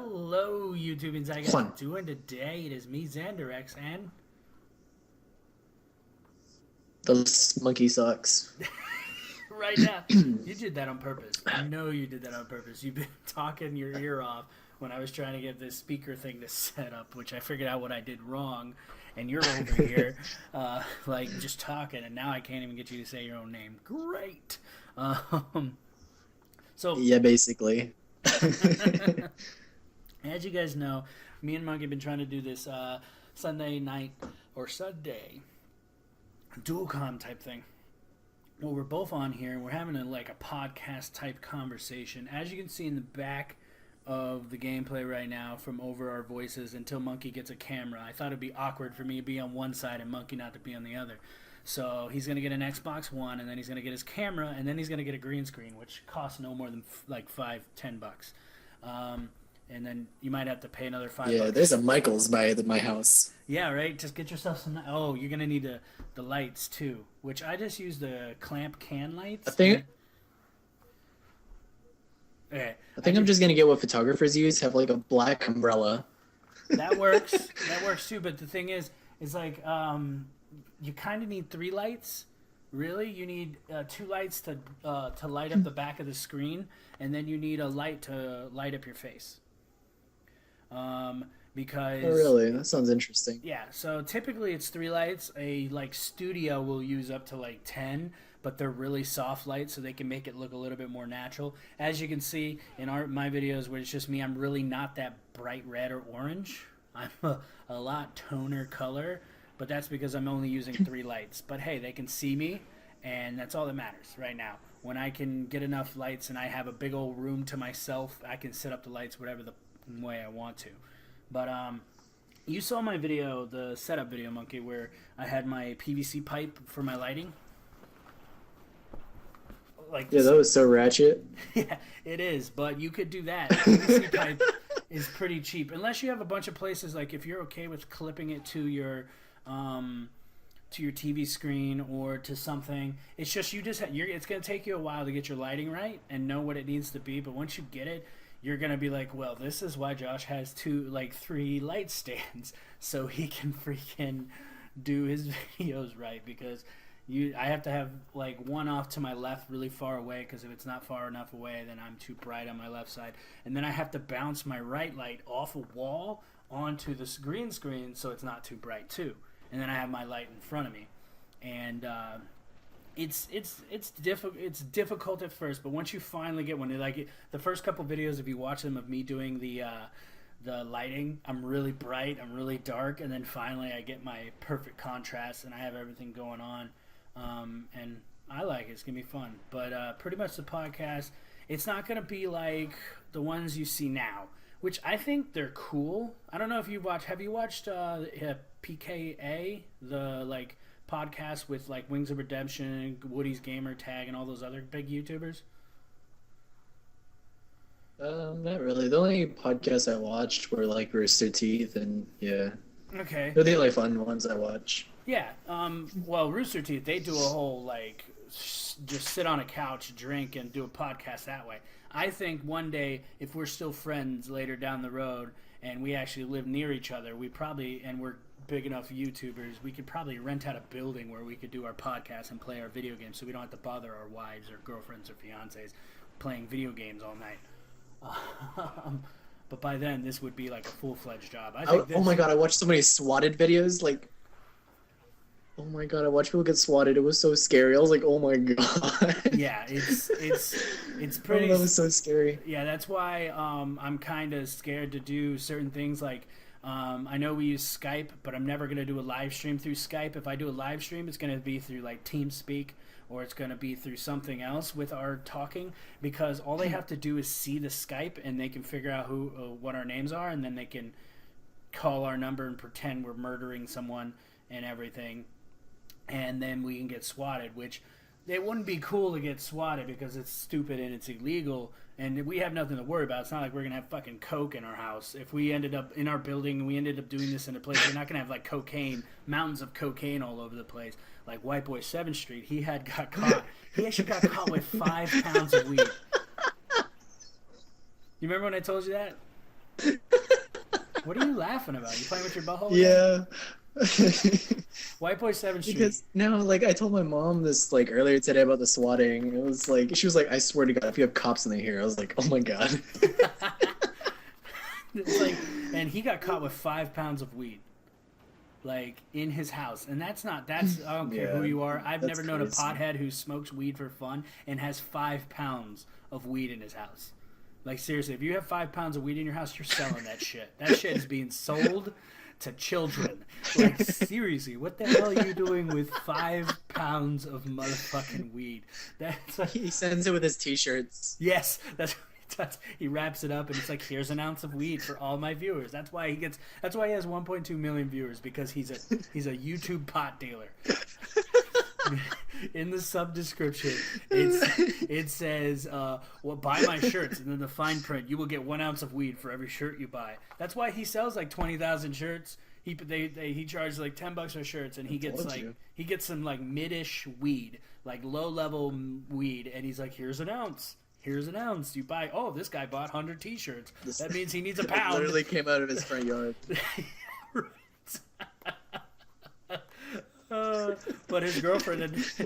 Hello, YouTube, and how you guys doing today? It is me, zannderx, and Those monkey socks. right now, you did that on purpose. I know you did that on purpose. You've been talking your ear off when I was trying to get this speaker thing to set up, which I figured out what I did wrong, and you're over here, like, just talking, and now I can't even get you to say your own name. Great. So, Yeah, basically. as you guys know, me and Monkey have been trying to do this Sunday night or Sunday dual com type thing. Well, we're both on here and we're having a podcast type conversation. As you can see in the back of the gameplay right now, from over our voices until Monkey gets a camera, I thought it'd be awkward for me to be on one side and Monkey not to be on the other. So he's gonna get an Xbox One, and then he's gonna get his camera, and then he's gonna get a green screen, which costs no more than like $5-10. And then you might have to pay another $5. Yeah, there's a Michaels by my house. Yeah, right. Just get yourself some. Oh, you're gonna need the lights too, which I just use the clamp can lights. I think I'm just gonna get what photographers use. Have like a black umbrella. That works. That works too. But the thing is like you kind of need 3 lights. Really, you need 2 lights to light up the back of the screen, and then you need a light to light up your face. Because really, that sounds interesting. Yeah, so typically it's 3 lights. A studio will use up to 10, but they're really soft lights, so they can make it look a little bit more natural. As you can see in my videos where it's just me, I'm really not that bright red or orange. I'm a lot toner color, but that's because I'm only using 3 lights. But hey, they can see me, and that's all that matters right now. When I can get enough lights and I have a big old room to myself, I can set up the lights whatever the way I want to. But you saw my video, the setup video, Monkey, where I had my PVC pipe for my lighting. Yeah, that was so ratchet. Yeah, it is, but you could do that. PVC pipe is pretty cheap, unless you have a bunch of places. Like if you're okay with clipping it to your TV screen or to something. It's just it's gonna take you a while to get your lighting right and know what it needs to be. But once you get it, you're gonna be like, well, this is why Josh has 3 light stands, so he can freaking do his videos right. Because I have to have one off to my left really far away, because if it's not far enough away, then I'm too bright on my left side, and then I have to bounce my right light off a wall onto this green screen so it's not too bright too. And then I have my light in front of me, and it's difficult at first, but once you finally get one, the first couple videos, if you watch them of me doing the lighting, I'm really bright, I'm really dark, and then finally I get my perfect contrast and I have everything going on, and I like it. It's gonna be fun. But pretty much the podcast, it's not gonna be like the ones you see now, which I think they're cool. I don't know if have you watched PKA, the podcast with Wings of Redemption, Woody's Gamer Tag, and all those other big YouTubers? Not really. The only podcasts I watched were Rooster Teeth, and yeah. Okay. They're the fun ones I watch. Yeah. Well, Rooster Teeth, they do a whole just sit on a couch, drink, and do a podcast that way. I think one day, if we're still friends later down the road and we actually live near each other, and we're big enough YouTubers, we could probably rent out a building where we could do our podcast and play our video games, so we don't have to bother our wives or girlfriends or fiancés playing video games all night. But by then, this would be a full-fledged job. Oh my god, I watched so many swatted videos. Oh my god, I watched people get swatted. It was so scary. I was like, oh my god. Yeah, it's pretty. Oh, that was so scary. Yeah, that's why I'm kind of scared to do certain things. I know we use Skype, but I'm never going to do a live stream through Skype. If I do a live stream, it's going to be through TeamSpeak, or it's going to be through something else with our talking, because all they have to do is see the Skype and they can figure out what our names are, and then they can call our number and pretend we're murdering someone and everything, and then we can get swatted, which it wouldn't be cool to get swatted because it's stupid and it's illegal, and we have nothing to worry about. It's not like we're going to have fucking coke in our house. If we ended up in our building and we ended up doing this in a place, we're not going to have cocaine, mountains of cocaine all over the place. Like White Boy 7th Street, he got caught. He actually got caught with 5 pounds of weed. You remember when I told you that? What are you laughing about? You playing with your butthole again? Yeah. White Boy 7th Street. Because now, like, I told my mom this like earlier today about the swatting. It was like she was like, "I swear to God, if you have cops in the here," I was like, "Oh my God." It's like, and he got caught with 5 pounds of weed, like in his house, and that's I don't care who Yeah, you are. I've that's never known a crazy. pothead who smokes weed for fun and has 5 pounds of weed in his house. Like seriously, if you have 5 pounds of weed in your house, you're selling that shit. That shit is being sold to children. Like seriously, what the hell are you doing with 5 pounds of motherfucking weed? That's like, He sends it with his t-shirts. yes, that's what he does. He wraps it up and it's like, here's an ounce of weed for all my viewers. That's why he gets. That's why he has 1.2 million viewers, because he's a YouTube pot dealer. In the sub description, it says, "Well, buy my shirts," and then the fine print: "You will get 1 ounce of weed for every shirt you buy." That's why he sells like 20,000 shirts. He charges like $10 for shirts, and he gets told like you. he gets some like mid-ish weed, like low level weed, and he's like, "Here's an ounce. Here's an ounce. You buy." Oh, this guy bought 100 T-shirts. That means he needs a It pound. literally came out of his front yard. But his girlfriend ended up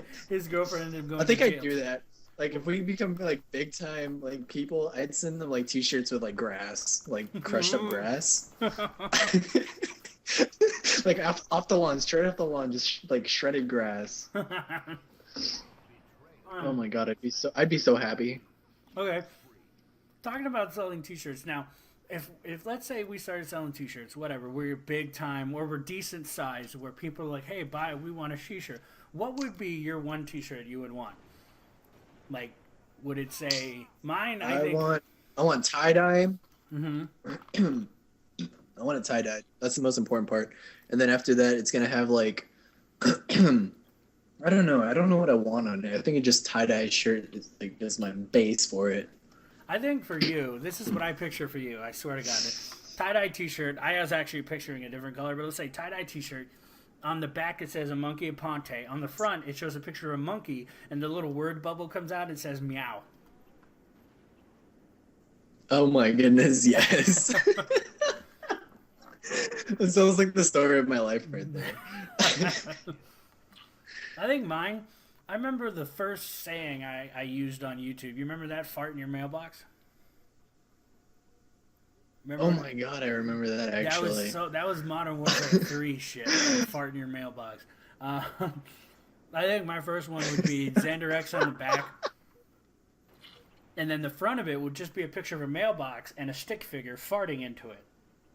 going I think to I'd jail. do that. Like if we become like big time like people, I'd send them like t-shirts with like grass, like crushed up grass. Like off the lawn, straight off the lawn, just like shredded grass. Oh my God, I'd be so happy. Okay. Talking about selling T-shirts now, if let's say we started selling T-shirts, whatever, we're big time or we're decent size, where people are like, "Hey, we want a T-shirt." What would be your one T-shirt you would want? Like, would it say mine? I want tie dye. Mm-hmm. I want it tie dye. That's the most important part. And then after that, it's gonna have like I don't know. I don't know what I want on it. I think it just tie dye shirt is like just my base for it. I think for you, this is what I picture for you. I swear to God, tie-dye T-shirt. I was actually picturing a different color, but let's say tie-dye T-shirt. On the back, it says a monkey of Ponte. On the front, it shows a picture of a monkey, and the little word bubble comes out. It says meow. Oh my goodness, yes. That sounds like the story of my life right there. I think mine. I remember the first saying I used on YouTube. You remember that? Fart in your mailbox. Remember Oh my God, I remember that actually. That was Modern Warfare 3 shit. Like, fart in your mailbox. I think my first one would be zannderx on the back, and then the front of it would just be a picture of a mailbox and a stick figure farting into it,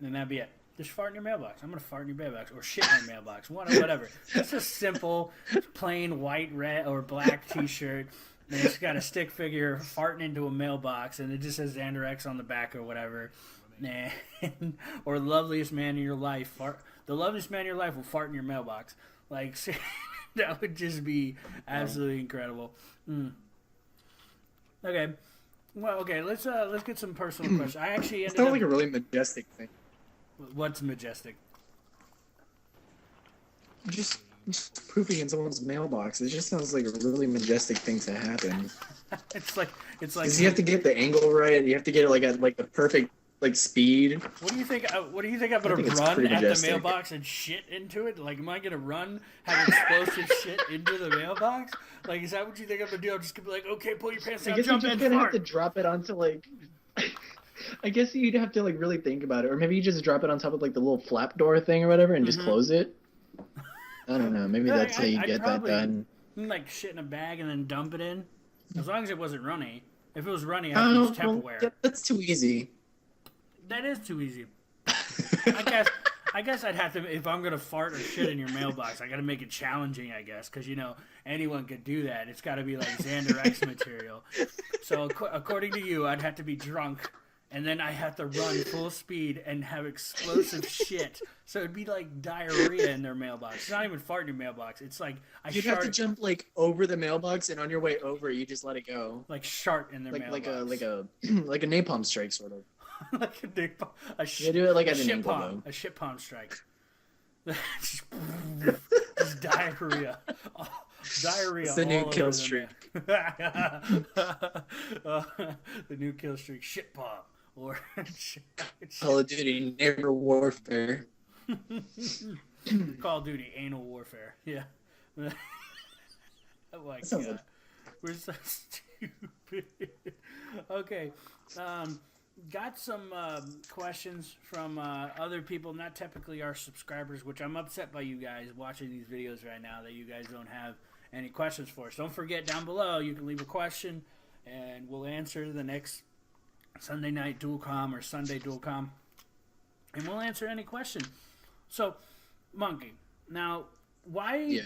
and that'd be it. Just fart in your mailbox. I'm gonna fart in your mailbox, or shit in your mailbox, whatever. It's a simple, plain white, red, or black T-shirt. And it's got a stick figure farting into a mailbox, and it just says zannderx on the back or whatever. And, or loveliest man in your life. The loveliest man in your life will fart in your mailbox. Like that would just be absolutely incredible. Okay, well, okay. Let's get some personal questions. I actually It ended sounds up. like a really majestic thing. What's majestic? Just pooping in someone's mailbox. It just sounds like a really majestic thing to happen. It's like Because you have to get the angle right. You have to get it like at like the perfect like speed. What do you think? What do you think I'm gonna think it's run pretty at the majestic. mailbox and shit into it? Like, am I gonna run, have explosive shit into the mailbox? Like, is that what you think I'm gonna do? I'm just gonna be like, okay, pull your pants I down, guess you're jump just in, gonna have fart. to drop it onto like. I guess you'd have to like really think about it, or maybe you just drop it on top of like the little flap door thing or whatever, and just close it. I don't know. Maybe that's how you I'd get that probably, done. Like shit in a bag and then dump it in. As long as it wasn't runny. If it was runny, I'd use Tupperware. That's too easy. That is too easy. I guess I'd have to, if I'm gonna fart or shit in your mailbox, I gotta make it challenging, I guess, because anyone could do that. It's got to be like zannderx material. So according to you, I'd have to be drunk, and then I have to run full speed and have explosive shit. So it'd be like diarrhea in their mailbox. It's not even fart in your mailbox. It's like You'd have to jump like over the mailbox, and on your way over, you just let it go. like shart in their mailbox. Like a like a napalm strike sort of. like a dick, You do it like a at an shit angle palm, though. a shit palm strike. just diarrhea. Oh, diarrhea. It's the new all kill over streak. the new kill streak. Shit palm. or Call of Duty Neighbor Warfare. Call of Duty Anal Warfare. Yeah. Oh my That sounds god. like We're so stupid. Okay. Got some questions from other people, not typically our subscribers, which I'm upset by you guys watching these videos right now that you guys don't have any questions for us. Don't forget down below, you can leave a question and we'll answer the next Sunday night dual-com or Sunday dual-com. And we'll answer any question. So, Monkey, now, why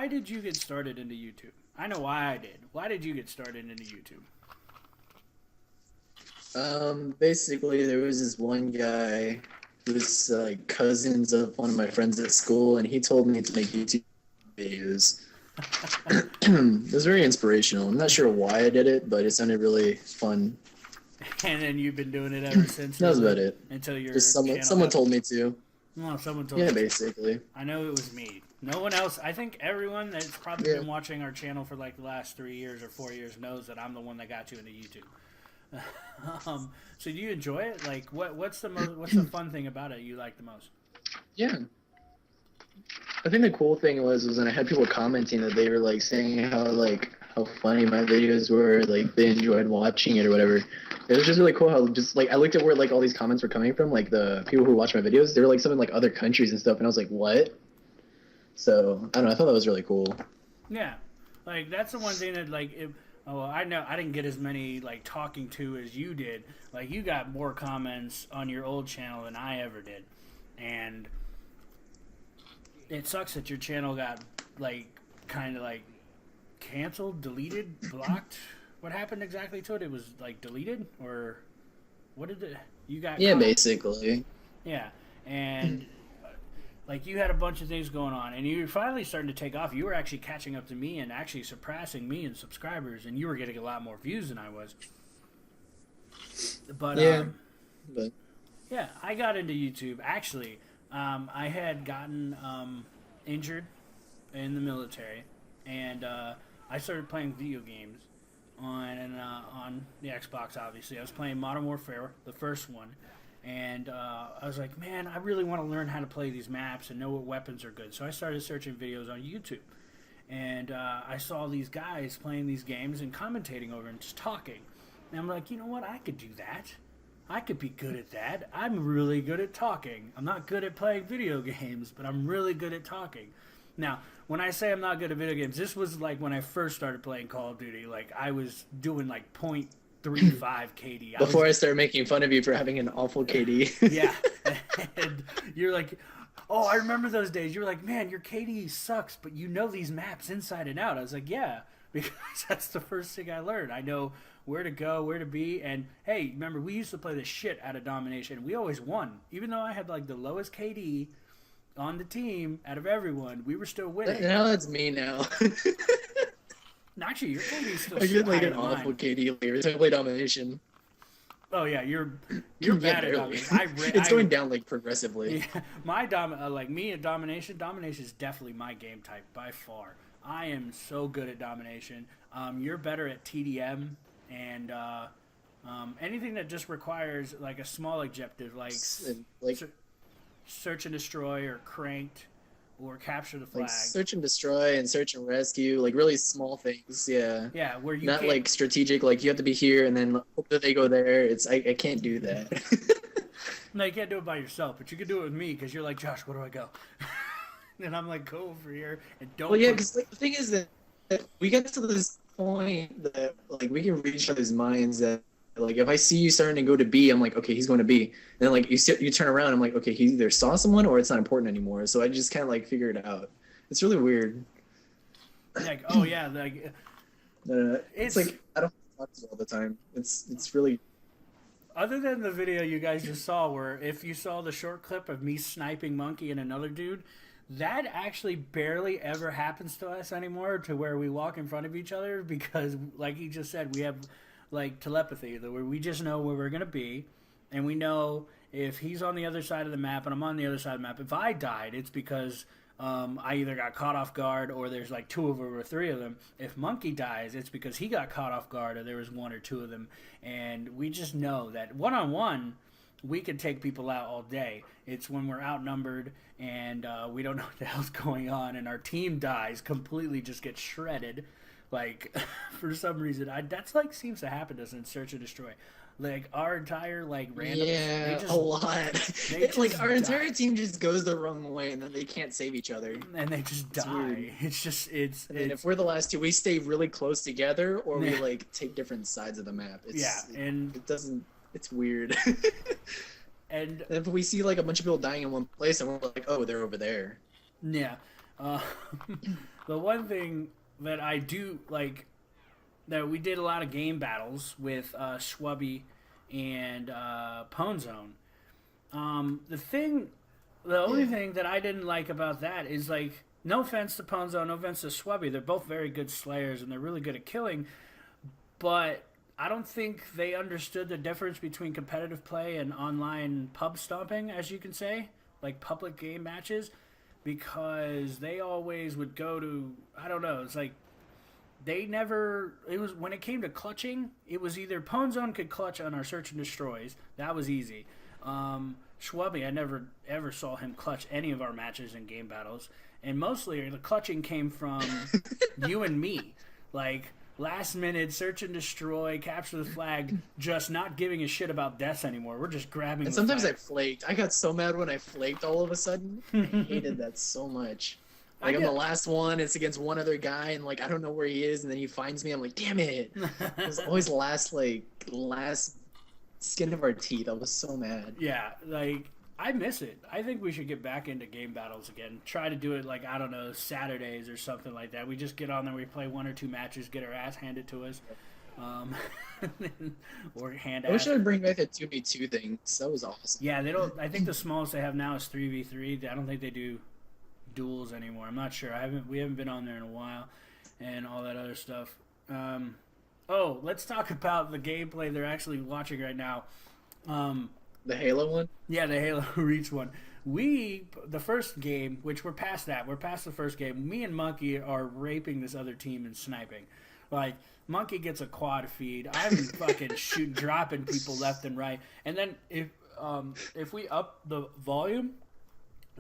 did you get started into YouTube? I know why I did. Why did you get started into YouTube? Basically, there was this one guy who was like cousins of one of my friends at school, and he told me to make YouTube videos. It was very inspirational. I'm not sure why I did it, but it sounded really fun. And then you've been doing it ever since. That was about it. Until your just someone told me to. Well, someone told me. Yeah, basically. I know it was me. No one else. I think everyone that's probably been watching our channel for like the last 3 years or 4 years knows that I'm the one that got you into YouTube. So do you enjoy it? Like, what's the fun thing about it you like the most? Yeah. I think the cool thing was when I had people commenting that they were like saying how funny my videos were, like they enjoyed watching it or whatever. It was just really cool how just like I looked at where like all these comments were coming from, like the people who watch my videos, they were like some in like other countries and stuff, and I was like, what? So I don't know, I thought that was really cool. Yeah, like that's the one thing that like I know I didn't get as many like talking to as you did. Like you got more comments on your old channel than I ever did, and it sucks that your channel got like kind of like canceled, deleted, blocked. What happened exactly to it? It was like deleted, or what did it? You got basically. Yeah, and like you had a bunch of things going on, and you were finally starting to take off. You were actually catching up to me and actually surpassing me in subscribers, and you were getting a lot more views than I was. But yeah, I got into YouTube actually. I had gotten injured in the military, and I started playing video games on the Xbox. Obviously, I was playing Modern Warfare, the first one, and I was like, man, I really want to learn how to play these maps and know what weapons are good. So I started searching videos on YouTube, and I saw these guys playing these games and commentating over and just talking. And I'm like, you know what? I could do that. I could be good at that. I'm really good at talking. I'm not good at playing video games, but I'm really good at talking. Now, when I say I'm not good at video games, this was like when I first started playing Call of Duty. Like, I was doing like .35 KD. Before I started making fun of you for having an awful KD. Yeah. And you're like, oh, I remember those days. You were like, man, your KD sucks, but you know these maps inside and out. I was like, yeah, because that's the first thing I learned. I know where to go, where to be, and hey, remember, we used to play the shit out of domination. We always won. Even though I had like the lowest KD on the team out of everyone, we were still winning. Now that's me now. Actually, your KD is still I get like an mine. awful KD later. So I play domination. Oh yeah, you're bad at domination. It's going down like progressively. Yeah, my like me at domination. Domination is definitely my game type by far. I am so good at domination. You're better at TDM and anything that just requires like a small objective, like search and destroy or cranked or capture the flag. Like search and destroy and search and rescue, like really small things. Yeah. Yeah, where you not like strategic. Like you have to be here and then hope that they go there. I can't do that. No, you can't do it by yourself, but you can do it with me because you're like, Josh, where do I go? And I'm like, go over here and don't. Well, yeah, because like, the thing is that we get to this point that like we can reach each other's minds that like if I see you starting to go to B, I'm like, okay, he's going to B. And then like you turn around, I'm like, okay, he either saw someone or it's not important anymore. So I just kind of like figure it out. It's really weird. Like, oh yeah, like it's like I don't talk to you all the time. It's really. Other than the video you guys just saw, where if you saw the short clip of me sniping Monkey and another dude, that actually barely ever happens to us anymore, to where we walk in front of each other, because like he just said, we have like telepathy, where we just know where we're going to be, and we know if he's on the other side of the map and I'm on the other side of the map. If I died, it's because I either got caught off guard or there's like two of them or three of them. If Monkey dies, it's because he got caught off guard or there was one or two of them. And we just know that one-on-one, we could take people out all day. It's when we're outnumbered and we don't know what the hell's going on and our team dies, completely just gets shredded. Like, for some reason, that's like seems to happen to us in Search and Destroy. Like our entire like random, a lot. Like our entire team just goes the wrong way, and then they can't save each other, and they just die. Weird. It's just it's. And if we're the last two, we stay really close together, or we like take different sides of the map. And it doesn't. It's weird. and if we see like a bunch of people dying in one place, and we're like, oh, they're over there. Yeah. The one thing that I do like. That we did a lot of game battles with Schwubby and Ponezone. The only thing that I didn't like about that is like, no offense to Ponezone, no offense to Schwubby, they're both very good slayers and they're really good at killing, but I don't think they understood the difference between competitive play and online pub stomping, as you can say, like public game matches, because they always would go to, I don't know, it's like, it was when it came to clutching, it was either Ponezone could clutch on our Search and Destroys. That was easy. Schwubby, I never ever saw him clutch any of our matches in game battles. And mostly the clutching came from you and me. Like, last minute, Search and Destroy, capture the flag, just not giving a shit about deaths anymore. We're just grabbing and sometimes I flaked. I got so mad when I flaked all of a sudden. I hated that so much. Like, I'm the last one, it's against one other guy, and, like, I don't know where he is, and then he finds me, I'm like, damn it! It was always last skin of our teeth. I was so mad. Yeah, like, I miss it. I think we should get back into game battles again. Try to do it, like, I don't know, Saturdays or something like that. We just get on there, we play one or two matches, get our ass handed to us. Or hand. I wish I would bring back that 2v2 thing. That was awesome. Yeah, they don't. I think the smallest they have now is 3v3. I don't think they do duels anymore. I'm not sure. We haven't been on there in a while, and all that other stuff. Let's talk about the gameplay they're actually watching right now. The Halo one? Yeah, the Halo Reach one. The first game, which we're past that. We're past the first game. Me and Monkey are raping this other team and sniping. Like, Monkey gets a quad feed. I'm fucking dropping people left and right. And then if we up the volume,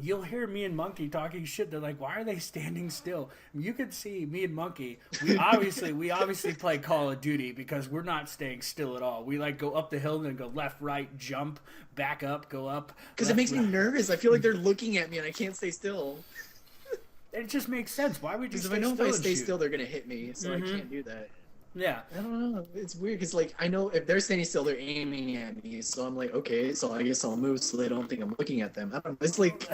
you'll hear me and Monkey talking shit. They're like, why are they standing still? You could see me and Monkey. We obviously play Call of Duty because we're not staying still at all. We like go up the hill and then go left, right, jump, back up, go up. Because it makes me nervous. I feel like they're looking at me and I can't stay still. It just makes sense. Why would you stay still? Because if I stay still, they're going to hit me. So I can't do that. Yeah. I don't know. It's weird because, like, I know if they're standing still, they're aiming at me. So I'm like, okay, so I guess I'll move so they don't think I'm looking at them. I don't know. It's like,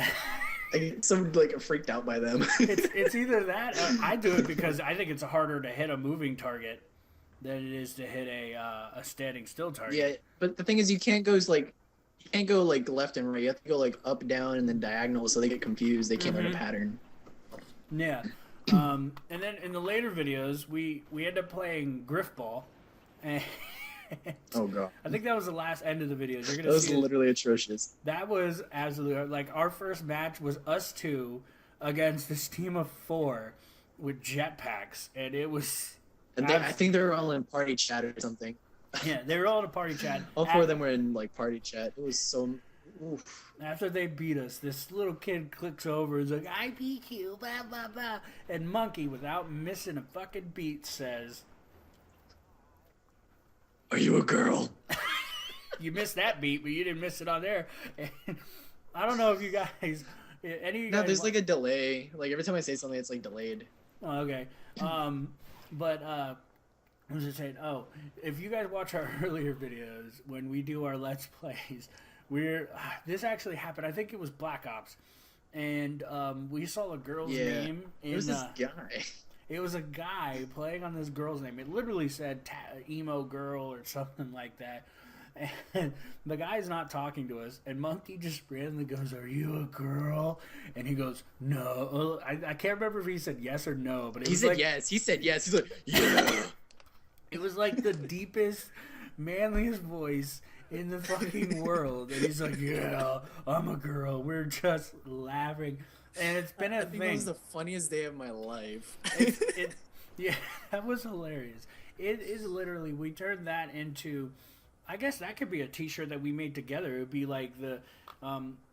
I get so, like, freaked out by them. It's either that or I do it because I think it's harder to hit a moving target than it is to hit a standing still target. Yeah, but the thing is, you can't go, like, left and right. You have to go, like, up, down, and then diagonal so they get confused. They can't learn a pattern. Yeah. And then in the later videos, we end up playing Griffball. And oh god! I think that was the last end of the videos. You're gonna that was literally atrocious. That was absolutely like our first match was us two against this team of 4 with jetpacks, and it was. And I think they were all in party chat or something. Yeah, they were all in a party chat. All 4 of them were in like party chat. It was so. Oof. After they beat us, this little kid clicks over and is like, I beat you, blah, blah, blah. And Monkey, without missing a fucking beat, says, are you a girl? You missed that beat, but you didn't miss it on there. And I don't know if you guys... any of you guys there's like a delay. Like every time I say something, it's like delayed. Oh, okay. But I was just saying, if you guys watch our earlier videos, when we do our Let's Plays... this actually happened. I think it was Black Ops, and we saw a girl's name. It was this guy. It was a guy playing on this girl's name. It literally said emo girl or something like that. And the guy's not talking to us, and Monkey just randomly goes, "Are you a girl?" And he goes, "No." I can't remember if he said yes or no, but he said yes. He said yes. He's like, yeah. It was like the deepest, manliest voice in the fucking world. And he's like, yeah, I'm a girl. We're just laughing. And it's been I a think that was thing. the funniest day of my life. It yeah, that was hilarious. It is literally we turned that into I guess that could be a T-shirt that we made together. It would be like the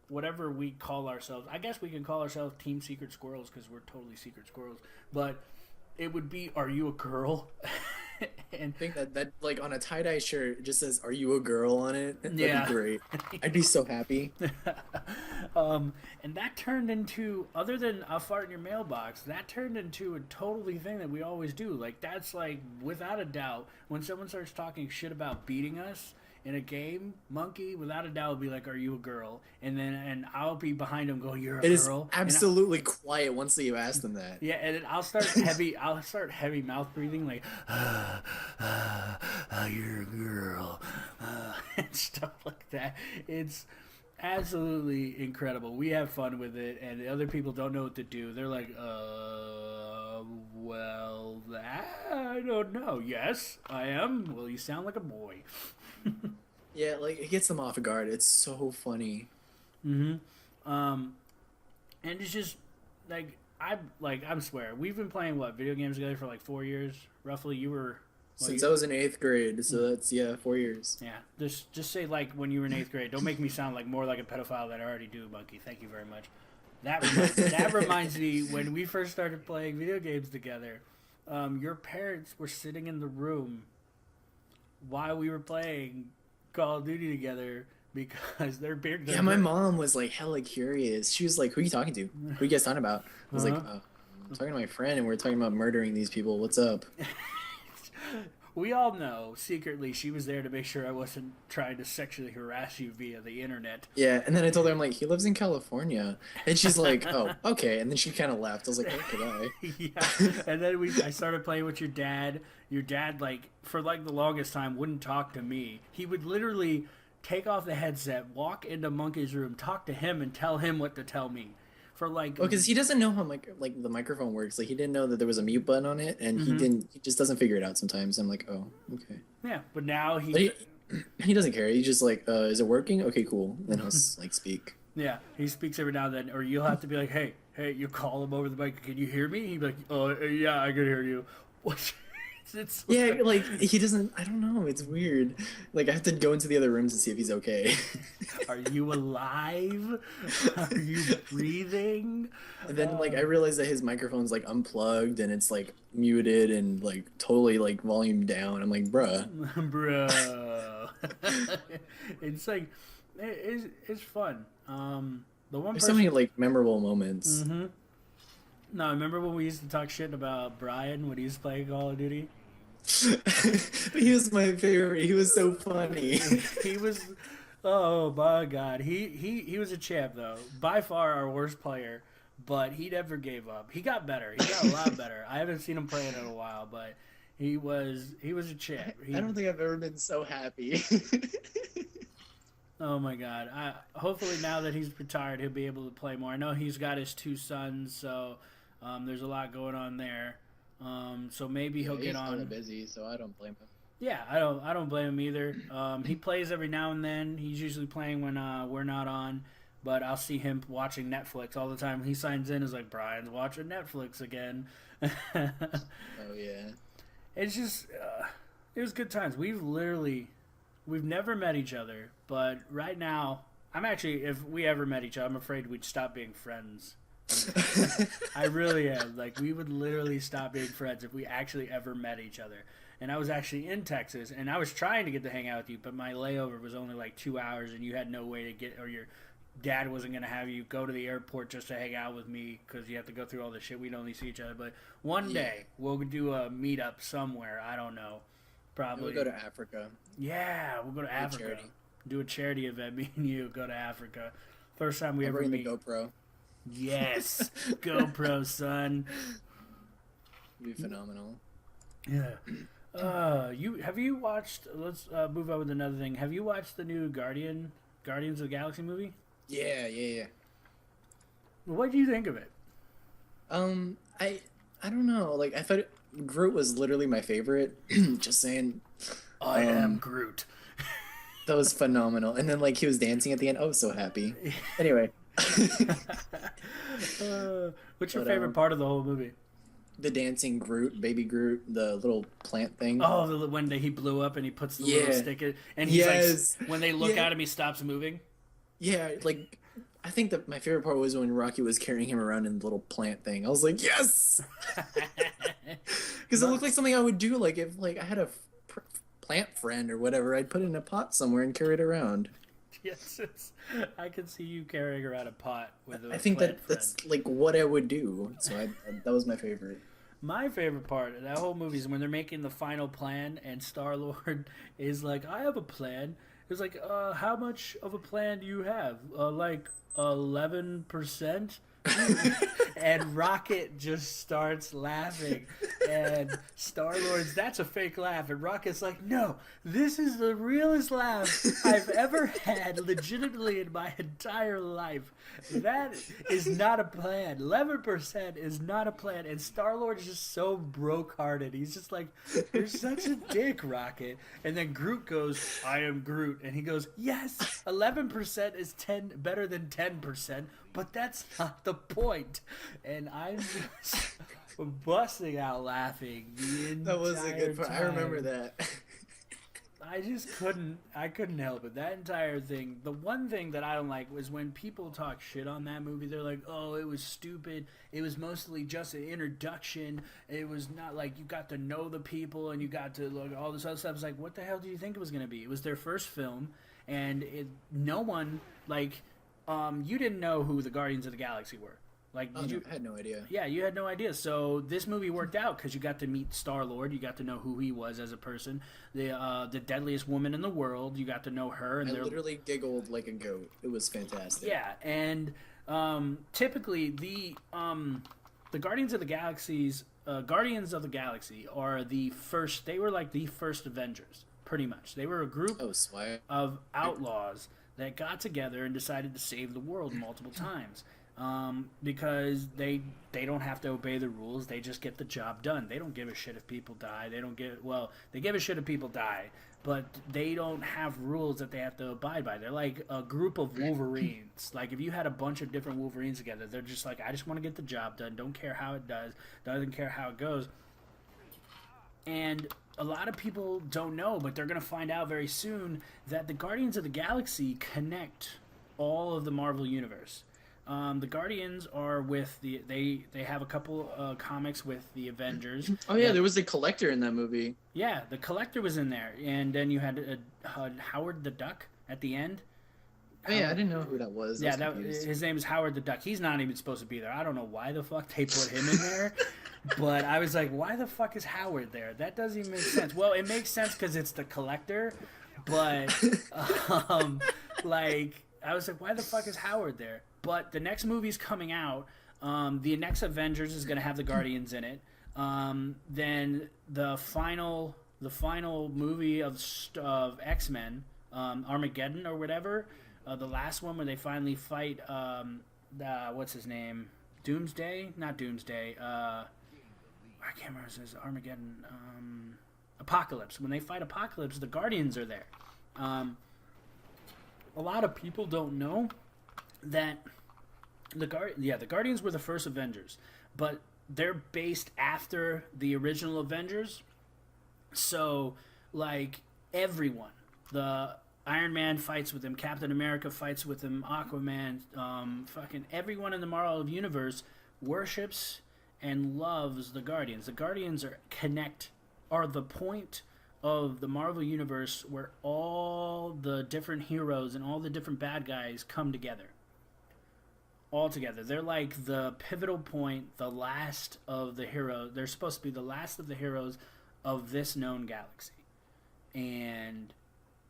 whatever we call ourselves. I guess we can call ourselves Team Secret Squirrels because we're totally secret squirrels. But it would be, "Are you a girl?" and I think that like on a tie-dye shirt it just says "Are you a girl?" on it. That'd be yeah. great. I'd be so happy. And that turned into, other than a fart in your mailbox, that turned into a totally thing that we always do. Like, that's like, without a doubt, when someone starts talking shit about beating us in a game, Monkey, without a doubt, will be like, "Are you a girl?" And I'll be behind him going, "You're a It is girl." absolutely quiet once you ask them that. Yeah, and then I'll start heavy mouth breathing, like, "You're a girl," and stuff like that. It's absolutely incredible. We have fun with it, and the other people don't know what to do. They're like, well, I don't know. Yes, I am. Well, you sound like a boy. Yeah, like it gets them off guard. It's so funny. Mm-hmm. And it's just I'm swear we've been playing what video games together for like 4 years, roughly. You were Since I was in eighth grade, so that's 4 years. yeah. Just say like when you were in eighth grade. Don't make me sound like more like a pedophile than I already do, Monkey. Thank you very much. That reminds me when we first started playing video games together. Your parents were sitting in the room while we were playing Call of Duty together because they're big. Yeah, my mom was like hella curious. She was like, "Who are you talking to? Who are you guys talking about?" I was like, Uh-huh. "I'm talking to my friend, and we're talking about murdering these people. What's up?" We all know secretly she was there to make sure I wasn't trying to sexually harass you via the internet. Yeah, and then I told her, I'm like, "He lives in California," and she's like, "Oh, okay." And then she kind of laughed. I was like, "Okay, bye." Yeah, and then I started playing with your dad. Your dad, like for like the longest time, wouldn't talk to me. He would literally take off the headset, walk into Monkey's room, talk to him, and tell him what to tell me. For like, Well, because he doesn't know how like the microphone works. Like he didn't know that there was a mute button on it, and he just doesn't figure it out sometimes. I'm like, "Oh, okay." yeah, but now But he doesn't care. He's just like, "Is it working? Okay, cool." Then he'll like speak. yeah, he speaks every now and then, or you'll have to be like, hey, you call him over the mic. Can you hear me? He'd be like, "Oh, yeah, I can hear you." What? It's Yeah, like he doesn't. I don't know. It's weird. Like I have to go into the other rooms to see if he's okay. Are you alive? Are you breathing? And then like I realized that his microphone's like unplugged and it's like muted and like totally like volume down. I'm like, bruh. Bro. It's like it's fun. The one There's so person. many like memorable moments. Hmm. No, remember when we used to talk shit about Brian when he was playing Call of Duty? He was my favorite. He was so funny. He was. Oh my god, he was a champ though. By far our worst player, but he never gave up. He got better. He got a lot better. I haven't seen him play in a while, but he was a champ. I don't think I've ever been so happy. Oh my god. Hopefully now that he's retired, he'll be able to play more. I know he's got his two sons, so there's a lot going on there. So maybe he'll get on. He's busy, so I don't blame him. Yeah, I don't blame him either. He plays every now and then. He's usually playing when we're not on, but I'll see him watching Netflix all the time. He signs in as like, "Brian's watching Netflix again." Oh yeah. It's just it was good times. We've never met each other, but right now I'm actually, if we ever met each other, I'm afraid we'd stop being friends. I really am. Like, we would literally stop being friends if we actually ever met each other. And I was actually in Texas, and I was trying to get to hang out with you, but my layover was only like 2 hours, and you had no way to get, or your dad wasn't going to have you go to the airport just to hang out with me because you have to go through all this shit. We'd only see each other. But one day, we'll do a meetup somewhere. I don't know. Probably. We'll go to Africa. Yeah, we'll go to Africa. Charity. Do a charity event. Me and you go to Africa. First time we I'll ever bring the meet. GoPro. Yes, GoPro, son. It'd be phenomenal. Yeah. Have you watched? Let's move on with another thing. Have you watched the new Guardians of the Galaxy movie? Yeah. What do you think of it? I don't know. Like I thought Groot was literally my favorite. Just saying. I am Groot. That was phenomenal. And then like he was dancing at the end. I was so happy. Anyway. What's your But favorite part of the whole movie? the dancing Groot, baby Groot, the little plant thing. Oh, when he blew up and he puts the little Yeah. stick in, and he's like, Yes. when they look Yeah. at him, he stops moving. Yeah. Like, I think that my favorite part was when Rocky was carrying him around in the little plant thing. I was like, yes, because it My- looked like something I would do. Like if like I had a plant friend or whatever, I'd put it in a pot somewhere and carry it around. yes, I can see you carrying around a pot with a I think plant that friend. that's like what I would do. So that was my favorite. My favorite part of that whole movie is when they're making the final plan and Star Lord is like, "I have a plan." It's like, how much of a plan do you have? Like 11%. And Rocket just starts laughing, and Star Lord's that's a fake laugh, and Rocket's like, no, this is the realest laugh I've ever had, legitimately in my entire life. That is not a plan. 11% is not a plan, and Star Lord's just so broke-hearted. He's just like, you're such a dick, Rocket. And then Groot goes, I am Groot, and he goes, yes, 11% is better than 10%. But that's not the point. And I'm just busting out laughing the That was a good part. entire I remember time. that. I couldn't help it. That entire thing. The one thing that I don't like was when people talk shit on that movie. They're like, oh, it was stupid. It was mostly just an introduction. It was not like you got to know the people and you got to look all this other stuff. It's like, what the hell do you think it was going to be? It was their first film, and no one, like, you didn't know who the Guardians of the Galaxy were. Like, Oh, did no, you? I had no idea. Yeah, you had no idea. So this movie worked out because you got to meet Star Lord. You got to know who he was as a person. The deadliest woman in the world. You got to know her, and I they're literally giggled like a goat. It was fantastic. yeah. And typically the Guardians of the Galaxy are the first. They were like the first Avengers, pretty much. They were a group Oh, swag. of outlaws that got together and decided to save the world multiple times. Because they don't have to obey the rules. They just get the job done. They don't give a shit if people die. They give a shit if people die, but they don't have rules that they have to abide by. They're like a group of Wolverines. Like if you had a bunch of different Wolverines together, they're just like, I just want to get the job done. Don't care how it does. Doesn't care how it goes. And a lot of people don't know, but they're going to find out very soon that the Guardians of the Galaxy connect all of the Marvel Universe. The Guardians are with they have a couple comics with the Avengers. Oh yeah, there was a collector in that movie. Yeah, the Collector was in there, and then you had Howard the Duck at the end. Oh yeah, I didn't know who that was. I Yeah, was confused. his name is Howard the Duck. He's not even supposed to be there. I don't know why the fuck they put him in there, but I was like, why the fuck is Howard there? That doesn't even make sense. Well, it makes sense because it's the Collector, but like I was like, why the fuck is Howard there? But the next movie's coming out. The next Avengers is going to have the Guardians in it. Then the final movie of X-Men, Armageddon or whatever, the last one where they finally fight what's his name? Doomsday? Not Doomsday. I can't remember if it says Armageddon. Apocalypse. When they fight Apocalypse, the Guardians are there. A lot of people don't know that the Guardians were the first Avengers, but they're based after the original Avengers. So, like, everyone, the Iron Man fights with him, Captain America fights with him, Aquaman, fucking everyone in the Marvel universe worships and loves the Guardians. The Guardians are the point of the Marvel universe where all the different heroes and all the different bad guys come together. All together. They're like the pivotal point, the last of the heroes. They're supposed to be the last of the heroes of this known galaxy. And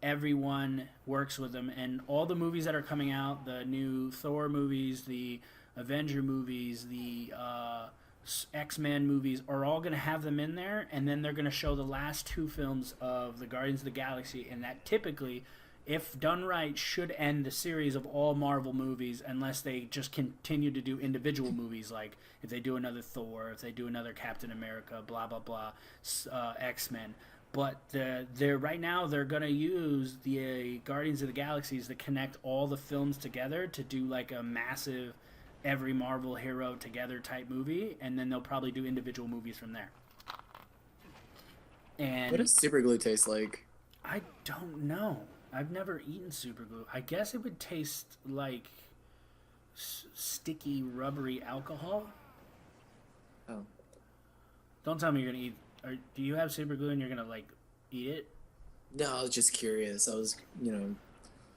everyone works with them. And all the movies that are coming out, the new Thor movies, the Avenger movies, the X-Men movies, are all going to have them in there. And then they're going to show the last two films of the Guardians of the Galaxy. And that typically, if done right, should end the series of all Marvel movies, unless they just continue to do individual movies, like if they do another Thor, if they do another Captain America, blah blah blah, X-Men. But they're right now they're gonna use the Guardians of the Galaxies to connect all the films together to do like a massive every Marvel hero together type movie, and then they'll probably do individual movies from there. And What does super glue taste like? I don't know. I've never eaten super glue. I guess it would taste like sticky, rubbery alcohol. Oh. Don't tell me you're gonna eat. Do you have super glue and you're gonna like eat it? No, I was just curious. I was, one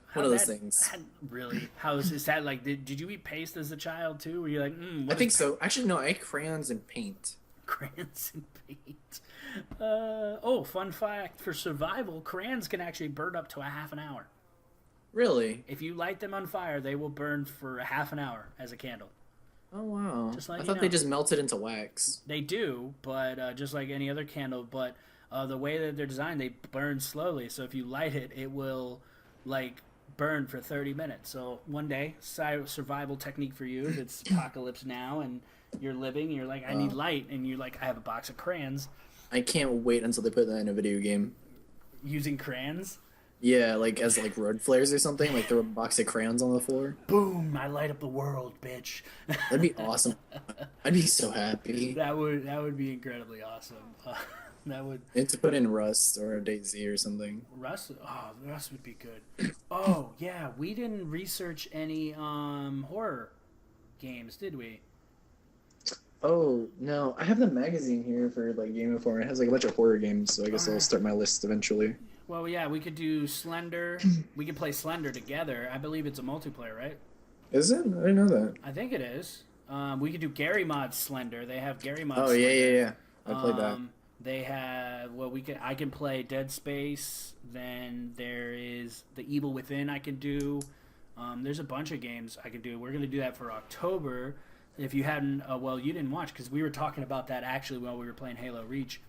How of those that- things. Really? How is that like? Did you eat paste as a child too? Were you like, I think so. Actually, no, I ate crayons and paint. crayons and paint? Fun fact for survival, crayons can actually burn up to a half an hour. Really? If you light them on fire, they will burn for a half an hour as a candle. Oh, wow. Just letting I you thought know. they just melted into wax. They do, but just like any other candle, but the way that they're designed, they burn slowly. So if you light it, it will like burn for 30 minutes. So one day, survival technique for you. If it's apocalypse now and you're living, and you're like, I need light, and you're like, I have a box of crayons. I can't wait until they put that in a video game. Using crayons. Yeah, like as like road flares or something. Like throw a box of crayons on the floor. Boom! I light up the world, bitch. That'd be awesome. I'd be so happy. That would be incredibly awesome. That would. And to put in Rust or a DayZ or something. Rust. Oh, Rust would be good. Oh yeah, we didn't research any horror games, did we? Oh no, I have the magazine here for like Game Informer. It has like a bunch of horror games, so I guess I'll start my list eventually. Well, yeah, we could do Slender. We could play Slender together. I believe it's a multiplayer, right? Is it? I didn't know that. I think it is. We could do Gary Mod's Slender. They have Gary Mod's Oh Slender. yeah. I played that. They have I can play Dead Space. Then there is The Evil Within. I can do. There's a bunch of games I can do. We're gonna do that for October. If you hadn't, you didn't watch because we were talking about that actually while we were playing Halo Reach.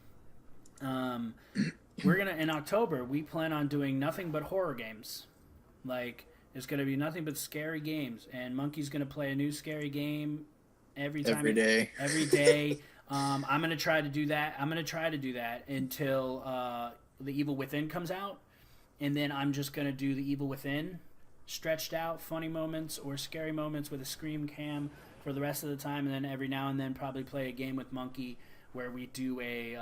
We're gonna in October. We plan on doing nothing but horror games. Like it's gonna be nothing but scary games, and Monkey's gonna play a new scary game every day. Every day. I'm gonna try to do that. Until The Evil Within comes out, and then I'm just gonna do The Evil Within, stretched out, funny moments or scary moments with a scream cam for the rest of the time, and then every now and then probably play a game with Monkey where we do a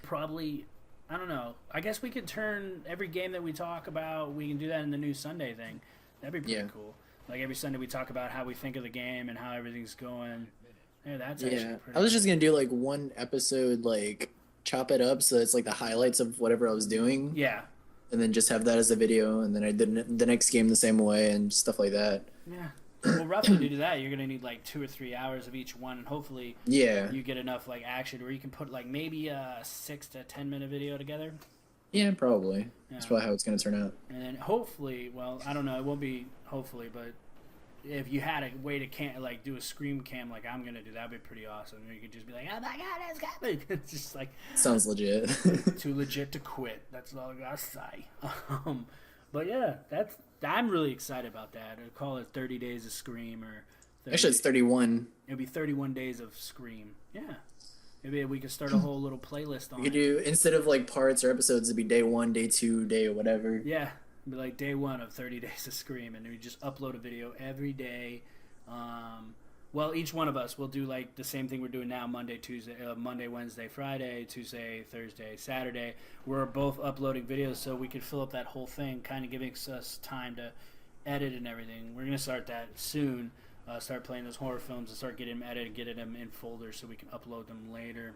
probably. I don't know. I guess we could turn every game that we talk about, we can do that in the new Sunday thing. That'd be pretty cool. Like every Sunday we talk about how we think of the game and how everything's going. Yeah, that's actually pretty I was just going to do like one episode, like chop it up so it's like the highlights of whatever I was doing. Yeah. And then just have that as a video, and then I did the next game the same way and stuff like that. Yeah. Well, roughly to do that, you're going to need like 2 or 3 hours of each one, and hopefully you get enough like action where you can put like maybe a 6 to 10 minute video together. Yeah, probably. Yeah. That's probably how it's going to turn out. And then hopefully, well, I don't know, it won't be hopefully, but if you had a way to do a scream cam like I'm going to do, that'd be pretty awesome. You could just be like, oh my God, it's happening. It's just like... Sounds legit. Too legit to quit. That's all I got to say. But yeah, I'm really excited about that. I'd call it 30 Days of Scream or... Actually, it's 31. It'll be 31 days of Scream. Yeah. Maybe we could start a whole little playlist on You could do, instead of like parts or episodes, it'd be day 1, day 2, day whatever. Yeah. It'd be like day 1 of 30 Days of Scream, and we just upload a video every day. Each one of us will do like the same thing we're doing now: Monday, Wednesday, Friday, Tuesday, Thursday, Saturday. We're both uploading videos so we could fill up that whole thing, kind of giving us time to edit and everything. We're gonna start that soon. Start playing those horror films and start getting them edited, getting them in folders so we can upload them later.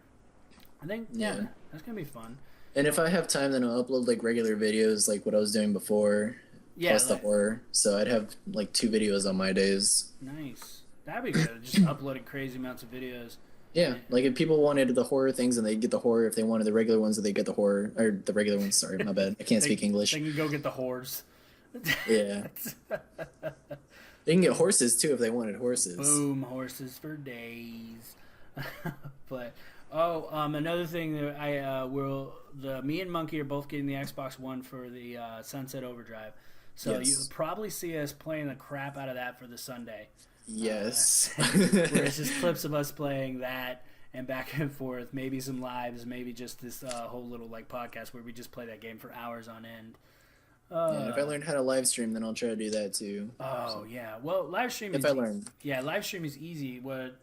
I think that's gonna be fun. And if I have time, then I'll upload like regular videos, like what I was doing before. Yeah, plus the horror. So I'd have like 2 videos on my days. Nice. That'd be good. Just uploading crazy amounts of videos. Yeah, like if people wanted the horror things, and they'd get the horror. If they wanted the regular ones, they get the horror, or the regular ones. Sorry, my bad. I can't speak English. They can go get the whores. Yeah. They can get horses too if they wanted horses. Boom, horses for days. But another thing that me and Monkey are both getting the Xbox One for the Sunset Overdrive. So you'll probably see us playing the crap out of that for the Sunday. Yes. Where it's just clips of us playing that and back and forth, maybe some lives, maybe just this whole little like podcast where we just play that game for hours on end. Yeah, if I learn how to live stream, then I'll try to do that too. Oh So, yeah. Well, live stream if is I learn. yeah, live stream is easy. What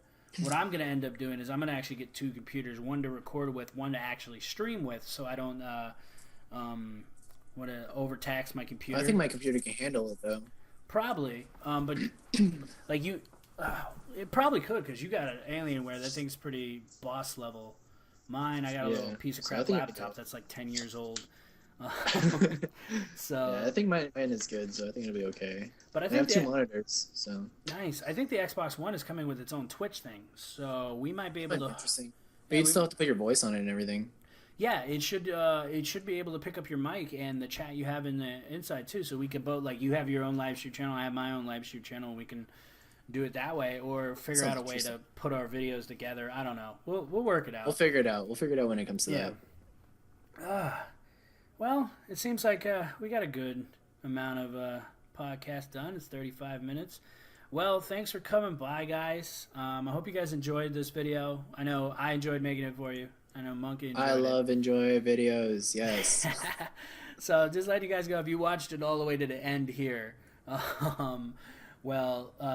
I'm gonna end up doing is I'm gonna actually get two computers, one to record with, one to actually stream with, so I don't want to overtax my computer. I think my computer can handle it though. Probably, but like you, it probably could because you got an Alienware. That thing's pretty boss level. Mine, I got a little piece of So I crap think I could laptop do it. that's like 10 years old. Yeah, I So, think mine is good, so I think it'll be okay. but I I think have two the monitors, so nice. I think the Xbox One is coming with its own Twitch thing, so we might be able might be to. interesting. But Yeah, you'd still have to put your voice on it and everything. yeah, it should be able to pick up your mic and the chat you have in the inside too. So we could both like you have your own live stream channel, I have my own live stream channel. We can do it that way, or figure Sounds out a way to interesting. put our videos together. I don't know. We'll work it We'll out. figure it out. We'll figure it out when it comes to Yeah. that. Well, it seems like we got a good amount of podcast done. It's 35 minutes. Well, thanks for coming by, guys. I hope you guys enjoyed this video. I know I enjoyed making it for you. I know Monkey enjoyed it. Enjoy videos. Yes. So just letting you guys go, if you watched it all the way to the end here,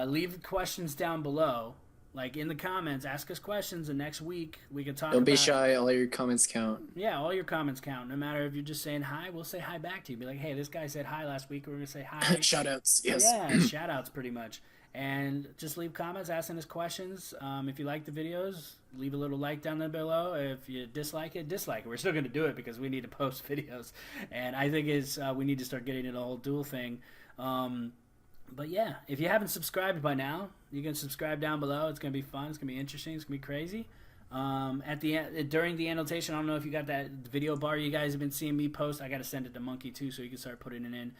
leave questions down below. Like in the comments, ask us questions, and next week we can talk Don't be about shy. All your comments count. Yeah, all your comments count. No matter if you're just saying hi, we'll say hi back to you. Be like, hey, this guy said hi last week. We're going to say hi. Shout outs. Yes. Yeah, shout outs pretty much. And just leave comments asking us questions. If you like the videos, leave a little like down there below. If you dislike it, dislike it. We're still going to do it because we need to post videos. And I think we need to start getting into the whole dual thing. But yeah, if you haven't subscribed by now, you can subscribe down below. It's going to be fun. It's going to be interesting. It's going to be crazy. At the end, during the annotation, I don't know if you got that video bar you guys have been seeing me post. I got to send it to Monkey too, so you can start putting it in.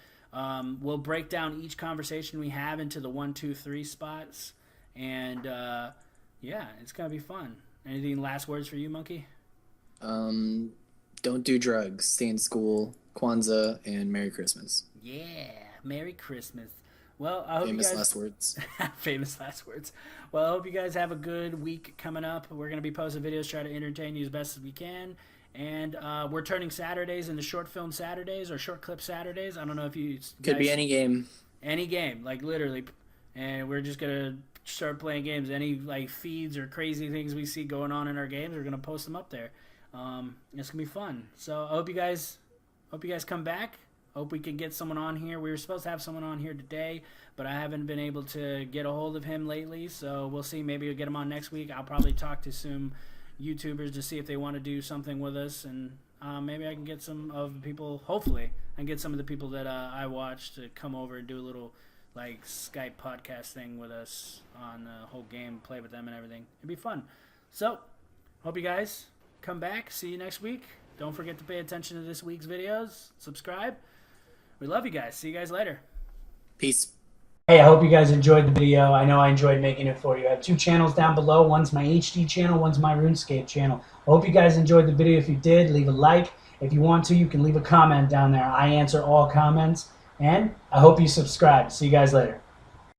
We'll break down each conversation we have into the 1, 2, 3 spots, and yeah, it's gonna be fun. Anything last words for you, Monkey? Don't do drugs. Stay in school. Kwanzaa and Merry Christmas. Yeah, Merry Christmas. Well, I hope Famous you guys last words. famous last words. Well, I hope you guys have a good week coming up. We're gonna be posting videos, try to entertain you as best as we can. And we're turning Saturdays into short film Saturdays or short clip Saturdays. I don't know if you Could be guys- any game. any game, like literally. And we're just gonna start playing games. Any like feeds or crazy things we see going on in our games, we're gonna post them up there. It's gonna be fun. So I hope you guys come back. Hope we can get someone on here. We were supposed to have someone on here today, but I haven't been able to get a hold of him lately. So we'll see. Maybe we'll get him on next week. I'll probably talk to some YouTubers to see if they want to do something with us, and maybe I can get some of the people. Hopefully, I can get some of the people that I watch to come over and do a little like Skype podcast thing with us on the whole game, play with them and everything. It'd be fun. So, hope you guys come back. See you next week. Don't forget to pay attention to this week's videos. Subscribe. We love you guys. See you guys later. Peace. Hey, I hope you guys enjoyed the video. I know I enjoyed making it for you. I have two channels down below. One's my HD channel, one's my RuneScape channel. I hope you guys enjoyed the video. If you did, leave a like. If you want to, you can leave a comment down there. I answer all comments. And I hope you subscribe. See you guys later.